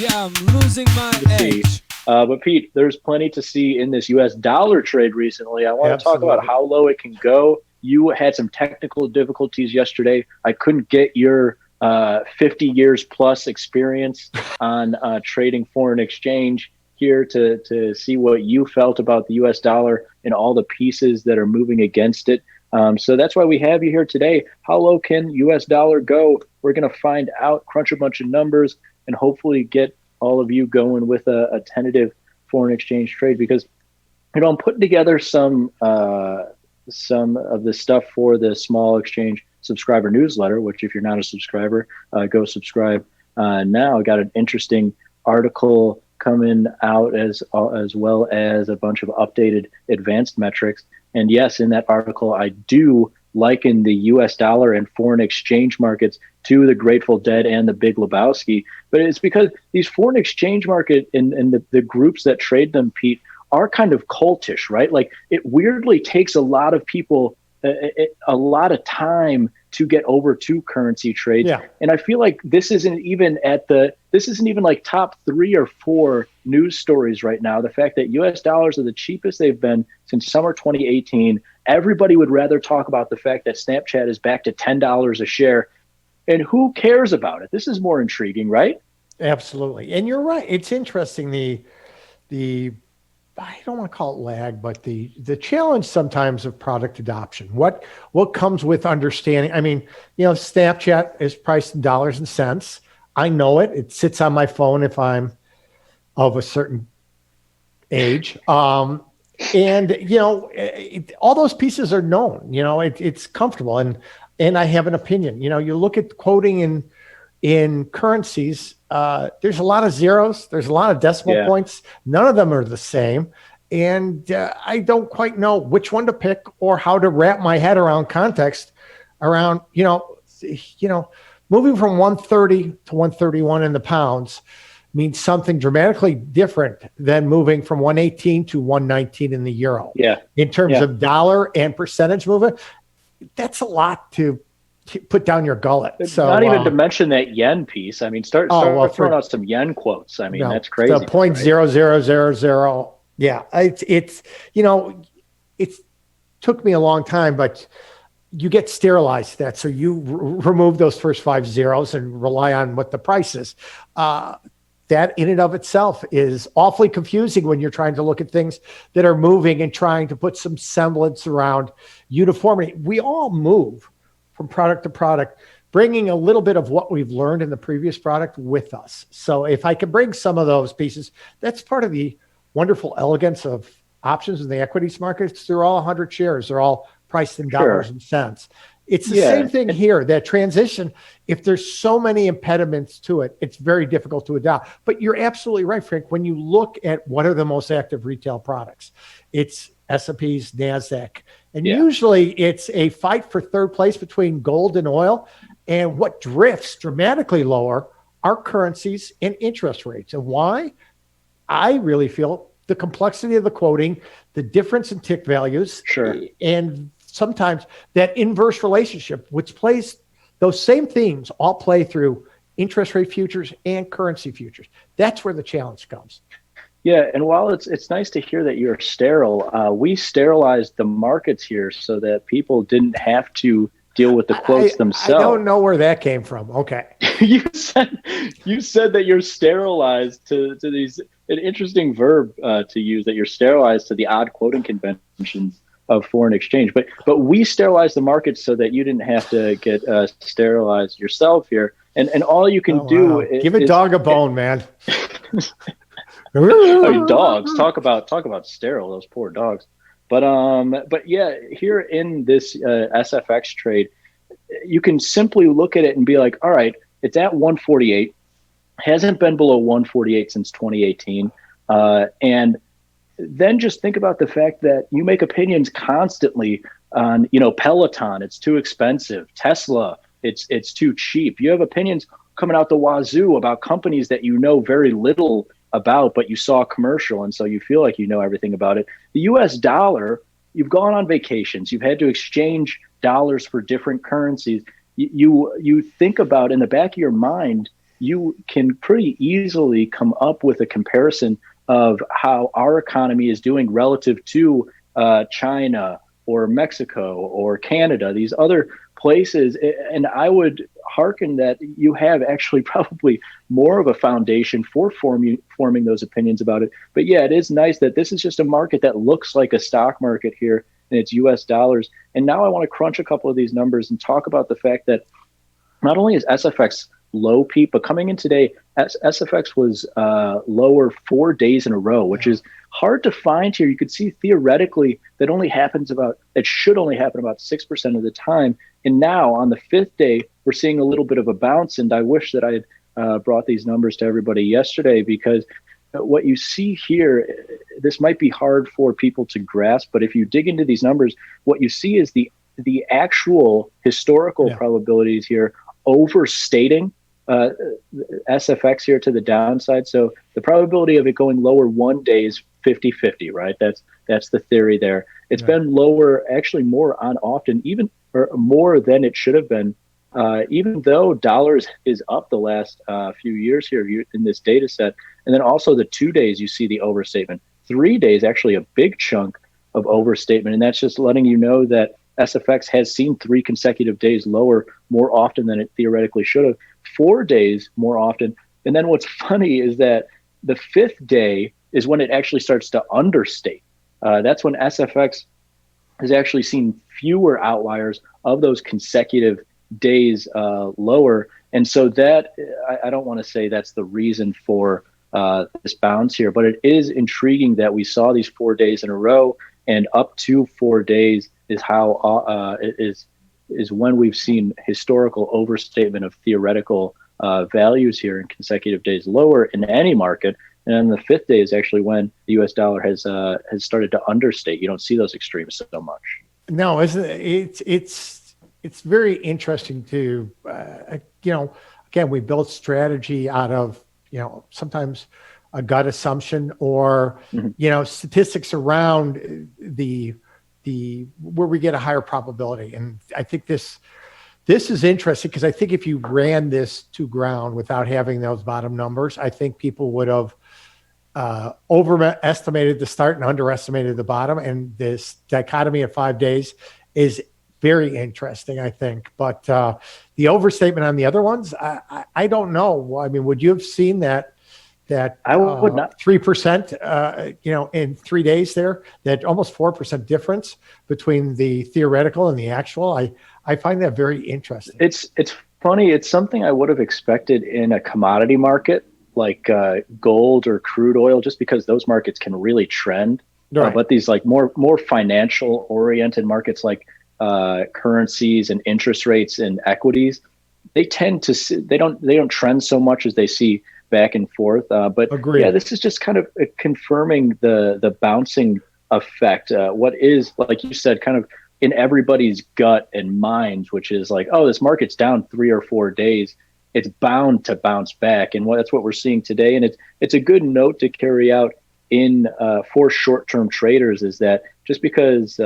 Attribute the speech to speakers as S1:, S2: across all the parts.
S1: Yeah, I'm losing my
S2: To see.
S1: edge.
S2: But Pete, there's plenty to see in this U.S. dollar trade recently. I want to talk about
S3: Absolutely.
S2: how low it can go. You had some technical difficulties yesterday. I couldn't get your 50 years plus experience on trading foreign exchange here to see what you felt about the U.S. dollar and all the pieces that are moving against it. So that's why we have you here today. How low can U.S. dollar go? We're going to find out, crunch a bunch of numbers, and hopefully get all of you going with a tentative foreign exchange trade, because I'm putting together some of the stuff for the small exchange subscriber newsletter, which if you're not a subscriber, go subscribe now. I got an interesting article coming out as well as a bunch of updated advanced metrics. And yes, in that article, I do liken the US dollar and foreign exchange markets to the Grateful Dead and the Big Lebowski. But it's because these foreign exchange market and the groups that trade them, Pete, are kind of cultish, right? Like it weirdly takes a lot of people a lot of time to get over to currency trades.
S3: Yeah.
S2: And I feel like this isn't even like top 3 or 4 news stories right now. The fact that US dollars are the cheapest they've been since summer 2018. Everybody would rather talk about the fact that Snapchat is back to $10 a share. And who cares about it? This is more intriguing, right?
S3: Absolutely. And you're right. It's interesting. The I don't want to call it lag, but the challenge sometimes of product adoption. What comes with understanding? I mean, Snapchat is priced in dollars and cents. I know it. It sits on my phone if I'm of a certain age. And all those pieces are known. It's comfortable, and I have an opinion. You look at quoting in currencies. There's a lot of zeros. There's a lot of decimal points. None of them are the same. And I don't quite know which one to pick or how to wrap my head around context around, moving from 130 to 131 in the pounds means something dramatically different than moving from 118 to 119 in the euro.
S2: Yeah.
S3: In terms of dollar and percentage movement, that's a lot to put down your gullet. So
S2: not even to mention that yen piece. I mean, start throwing out some yen quotes. I mean, that's crazy.
S3: The 0.0000. Yeah, it's it took me a long time, but you get sterilized that. So you remove those first 5 zeros and rely on what the price is. That in and of itself is awfully confusing when you're trying to look at things that are moving and trying to put some semblance around uniformity. We all move from product to product, bringing a little bit of what we've learned in the previous product with us. So if I can bring some of those pieces, that's part of the wonderful elegance of options in the equities markets. They're all 100 shares. They're all priced in dollars and cents. It's the same thing here. That transition, if there's so many impediments to it, it's very difficult to adopt. But you're absolutely right, Frank. When you look at what are the most active retail products, it's S&P's, NASDAQ. And usually it's a fight for third place between gold and oil. And what drifts dramatically lower are currencies and interest rates. And why? I really feel the complexity of the quoting, the difference in tick values, and sometimes that inverse relationship, which plays those same themes, all play through interest rate futures and currency futures. That's where the challenge comes.
S2: Yeah, and while it's nice to hear that you're sterile, we sterilized the markets here so that people didn't have to deal with the quotes themselves.
S3: I don't know where that came from. Okay.
S2: you said that you're sterilized to these, an interesting verb to use, that you're sterilized to the odd quoting conventions of foreign exchange. But we sterilized the markets so that you didn't have to get sterilized yourself here. And all you can do is
S3: give a dog a bone, man.
S2: Dogs, talk about sterile, those poor dogs. But yeah, here in this SFX trade, you can simply look at it and be like, all right, it's at 148, hasn't been below 148 since 2018, and then just think about the fact that you make opinions constantly on, Peloton, it's too expensive, Tesla, it's too cheap. You have opinions coming out the wazoo about companies that you know very little about, but you saw a commercial, and so you feel like you know everything about it. The US dollar, you've gone on vacations, you've had to exchange dollars for different currencies. You think about, in the back of your mind, you can pretty easily come up with a comparison of how our economy is doing relative to China or Mexico or Canada, these other places. And I would hearken that you have actually probably more of a foundation for forming those opinions about it. But yeah, it is nice that this is just a market that looks like a stock market here, and it's US dollars. And now I want to crunch a couple of these numbers and talk about the fact that not only is SFX low, Pete, but coming in today, SFX was lower 4 days in a row, which is hard to find here. You could see theoretically that it should only happen about 6% of the time. And now on the fifth day, we're seeing a little bit of a bounce. And I wish that I had brought these numbers to everybody yesterday, because what you see here, this might be hard for people to grasp, but if you dig into these numbers, what you see is the actual historical probabilities here overstating SFX here to the downside. So the probability of it going lower 1 day is 50-50, right? That's the theory there. It's been lower, actually more on often, even or more than it should have been, even though dollars is up the last few years here in this data set. And then also the 2 days, you see the overstatement. 3 days, actually a big chunk of overstatement. And that's just letting you know that SFX has seen 3 consecutive days lower more often than it theoretically should have. 4 days more often. And then what's funny is that the fifth day is when it actually starts to understate. That's when SFX has actually seen fewer outliers of those consecutive days lower. And so that, I don't want to say that's the reason for this bounce here, but it is intriguing that we saw these 4 days in a row, and up to 4 days is how is when we've seen historical overstatement of theoretical values here in consecutive days lower in any market. And then the fifth day is actually when the U.S. dollar has started to understate. You don't see those extremes so much.
S3: No, it's very interesting to again, we build strategy out of sometimes a gut assumption or statistics around the where we get a higher probability. And I think this is interesting, because I think if you ran this to ground without having those bottom numbers, I think people would have overestimated the start and underestimated the bottom. And this dichotomy of 5 days is very interesting, I think. But the overstatement on the other ones, I don't know. I mean, would you have seen that
S2: I would not.
S3: 3%, in 3 days there, that almost 4% difference between the theoretical and the actual? I find that very interesting.
S2: It's funny. It's something I would have expected in a commodity market like gold or crude oil, just because those markets can really trend.
S3: Right.
S2: But these like more financial oriented markets like currencies and interest rates and equities, they tend to they don't trend so much as they see back and forth. But
S3: Agreed.
S2: Yeah, this is just kind of confirming the bouncing effect. What is, like you said, kind of in everybody's gut and minds, which is like, oh, this market's down 3 or 4 days, it's bound to bounce back. And that's what we're seeing today. And it's a good note to carry out in for short-term traders, is that just because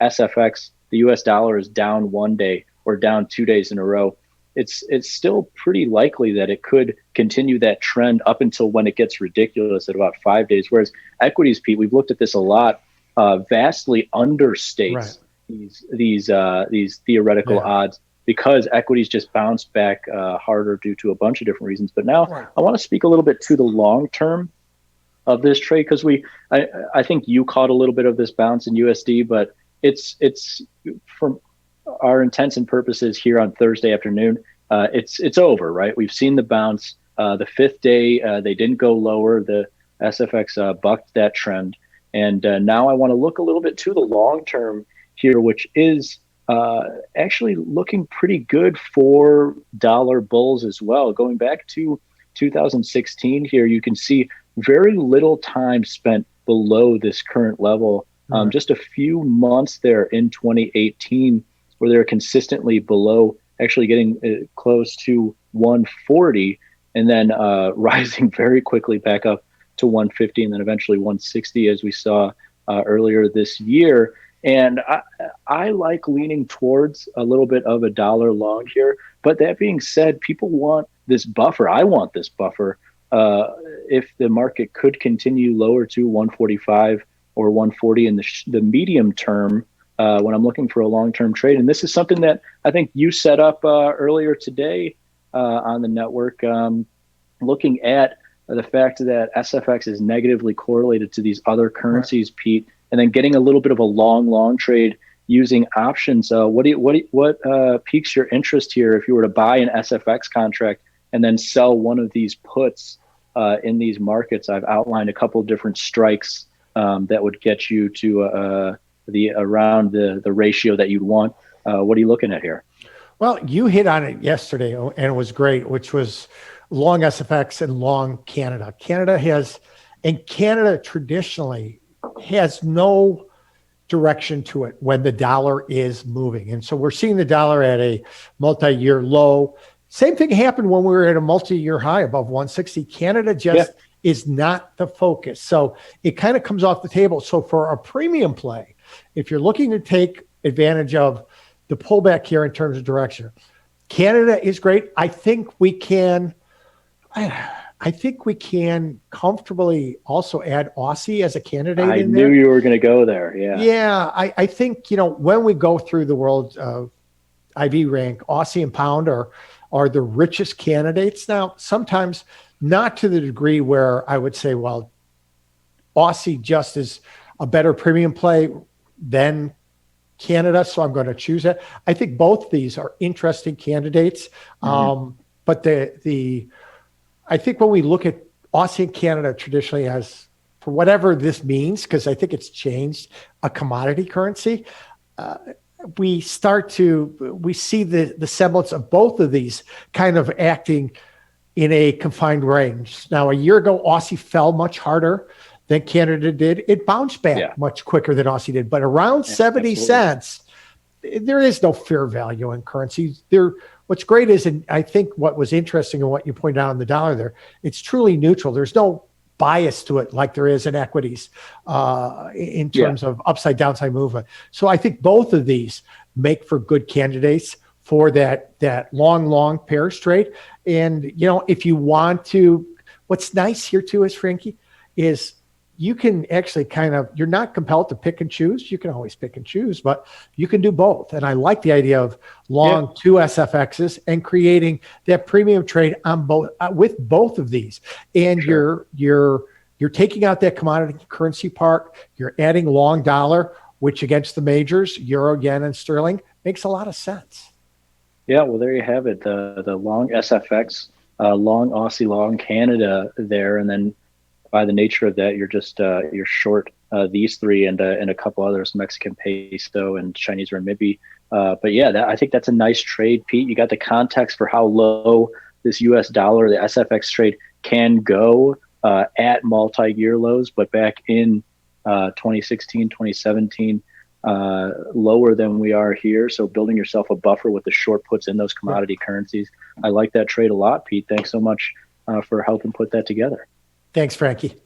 S2: SFX, the US dollar, is down 1 day or down 2 days in a row, it's still pretty likely that it could continue that trend up until when it gets ridiculous at about 5 days. Whereas equities, Pete, we've looked at this a lot, vastly understates these theoretical odds, because equities just bounce back harder due to a bunch of different reasons. But now I want to speak a little bit to the long term of this trade, because I think you caught a little bit of this bounce in USD, but it's from our intents and purposes here on Thursday afternoon, it's over, right? We've seen the bounce. The fifth day, they didn't go lower. The SFX bucked that trend. And now I want to look a little bit to the long term here, which is actually looking pretty good for dollar bulls as well. Going back to 2016 here, you can see very little time spent below this current level. Just a few months there in 2018 where they're consistently below, actually getting close to 140, and then rising very quickly back up to 150, and then eventually 160, as we saw earlier this year. And I like leaning towards a little bit of a dollar long here. But that being said, people want this buffer. I want this buffer. Uh, if the market could continue lower to 145 or 140 in the medium term, when I'm looking for a long-term trade. And this is something that I think you set up earlier today on the network, looking at the fact that SFX is negatively correlated to these other currencies, right, Pete, and then getting a little bit of a long trade using options. What piques your interest here if you were to buy an SFX contract and then sell one of these puts in these markets? I've outlined a couple of different strikes that would get you to around the ratio that you'd want. What are you looking at here?
S3: Well, you hit on it yesterday, and it was great, which was long SFX and long Canada. Canada traditionally has no direction to it when the dollar is moving. And so we're seeing the dollar at a multi-year low. Same thing happened when we were at a multi-year high above 160. Canada just is not the focus. So it kind of comes off the table. So for a premium play, if you're looking to take advantage of the pullback here in terms of direction, Canada is great. I think we can comfortably also add Aussie as a candidate in there.
S2: I knew you were going to go there. Yeah.
S3: Yeah. I think, when we go through the world IV rank, Aussie and pound are the richest candidates. Now, sometimes not to the degree where I would say, well, Aussie just is a better premium play than Canada, so I'm going to choose it. I think both these are interesting candidates. But I think when we look at Aussie and Canada traditionally as, for whatever this means, because I think it's changed, a commodity currency, we see the semblance of both of these kind of acting in a confined range. Now, a year ago, Aussie fell much harder than Canada did. It bounced back much quicker than Aussie did, but around 70 cents, there is no fair value in currencies. What's great is, and I think what was interesting and what you pointed out on the dollar there, it's truly neutral. There's no bias to it like there is in equities in terms of upside downside movement. So I think both of these make for good candidates for that long pairs trade. And if you want to, what's nice here too is, Frankie, is you can actually you're not compelled to pick and choose. You can always pick and choose, but you can do both. And I like the idea of long two SFXs and creating that premium trade on both with both of these. And you're taking out that commodity currency part. You're adding long dollar, which against the majors, euro, yen, and sterling, makes a lot of sense.
S2: Yeah, well, there you have it. The long SFX, long Aussie, long Canada there, and then by the nature of that, you're short these three and a couple others: Mexican peso and Chinese renminbi. But yeah, I think that's a nice trade, Pete. You got the context for how low this U.S. dollar, the SFX trade, can go at multi-year lows, but back in 2016, 2017. Lower than we are here. So building yourself a buffer with the short puts in those commodity currencies. I like that trade a lot, Pete. Thanks so much for helping put that together.
S3: Thanks, Frankie.